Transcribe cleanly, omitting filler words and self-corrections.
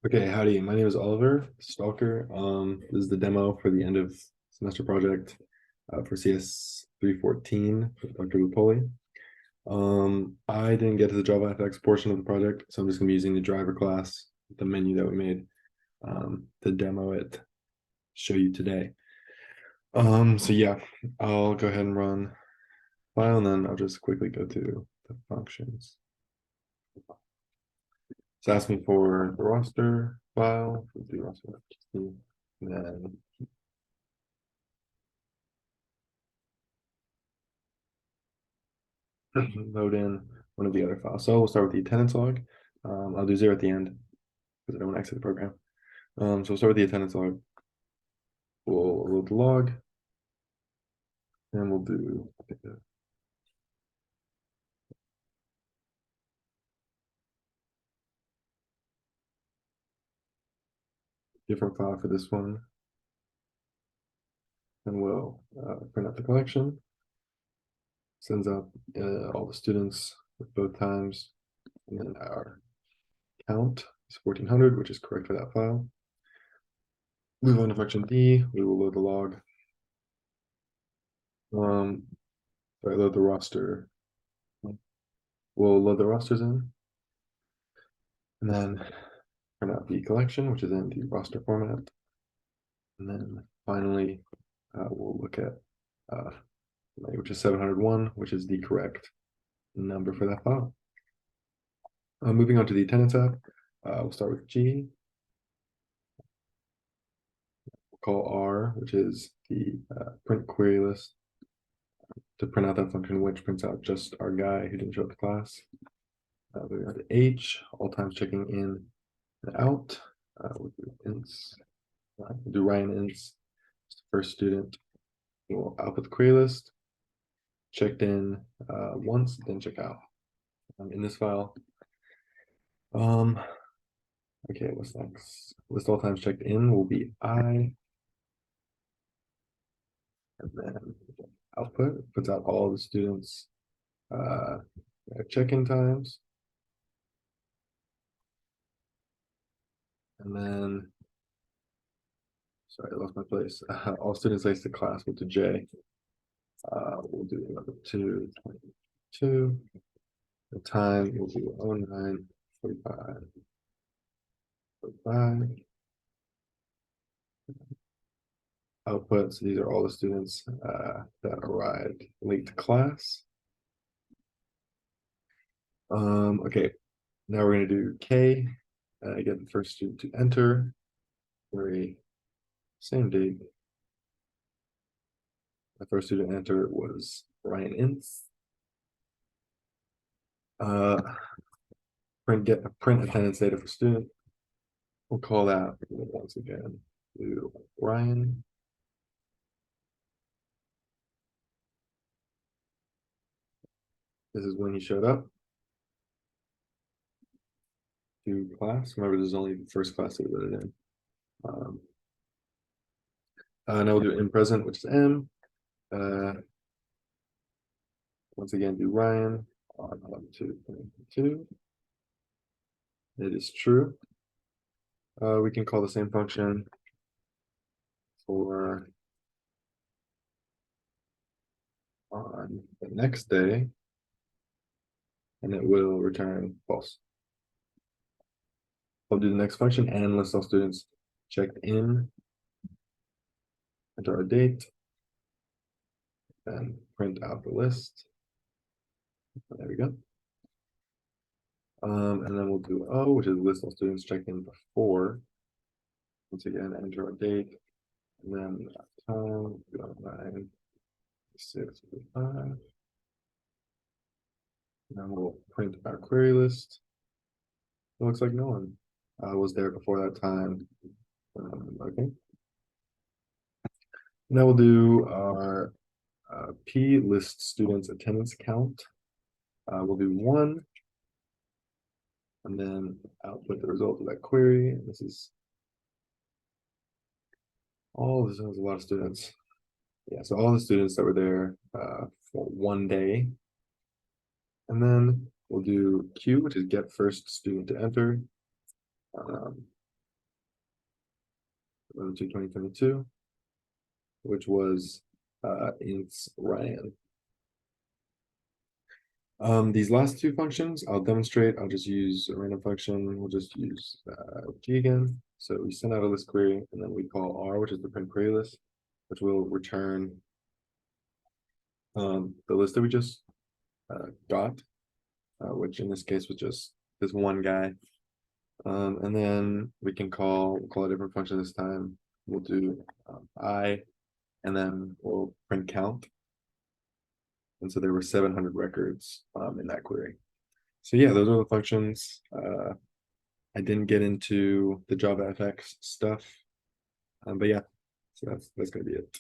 Okay, howdy. My name is Oliver Stalker. This is the demo for the end of semester project for CS 314 with Dr. Lupoli. I didn't get to the Java FX portion of the project, so I'm just gonna be using the driver class, the menu that we made, to demo it, show you today. So yeah, I'll go ahead and run file, and then I'll just quickly go to the functions. It's asked me for the roster file, the roster, and then load in one of the other files. So we'll start with the attendance log. I'll do 0 at the end because I don't want to exit the program. So we'll start with the attendance log. We'll load the log, and we'll do different file for this one. And we'll print out the collection. Sends out all the students with both times. And then our count is 1400, which is correct for that file. Move on to function D. We will load the log. Load the roster. We'll load the rosters in. And then print out the collection, which is in the roster format. And then finally, we'll look at which is 701, which is the correct number for that file. Moving on to the attendance app, we'll start with G. We'll call R, which is the print query list, to print out that function which prints out just our guy who didn't show up to class. Moving on to H, all times checking in and out. We'll do ints. We'll do Ryan ints, first student. We'll output the query list. Checked in once, then check out. In this file. Okay, what's next? List all times checked in will be I. And then output puts out all the students check-in times. And then, sorry, I lost my place. All students laced to class will do J. We'll do another 222. The time will be 09:45. 45. Output, so these are all the students that arrived late to class. Okay, now we're going to do K, get the first student to enter, query, same date. The first student to enter was Ryan Ince. Print attendance data for student. We'll call that once again to Ryan. This is when he showed up to class. Remember, this is only the first class that we wrote it in. Now we'll do in present, which is M. Once again, do Ryan on 11/2/22. It is true. We can call the same function for on the next day, and it will return false. I'll do the next function and list all students checked in, enter our date, and print out the list. There we go. And then we'll do O, which is list all students checked in before. Once again, enter our date, and then time, 9:06:05. And then we'll print our query list. It looks like no one was there before that time. Okay. Now we'll do our P list students attendance count. We'll do 1. And then output the result of that query. And this is all, this has a lot of students. Yeah, so all the students that were there for 1 day. And then we'll do Q, which is get first student to enter. to 2022, which was ints Ryan. These last two functions I'll demonstrate. I'll just use a random function. We'll just use G again. So we send out a list query, and then we call R, which is the print query list, which will return the list that we just got, which in this case was just this one guy. And then we can call a different function this time. We'll do I, and then we'll print count. And so there were 700 records in that query. So yeah, those are the functions. I didn't get into the Java FX stuff, but yeah, so that's gonna be it.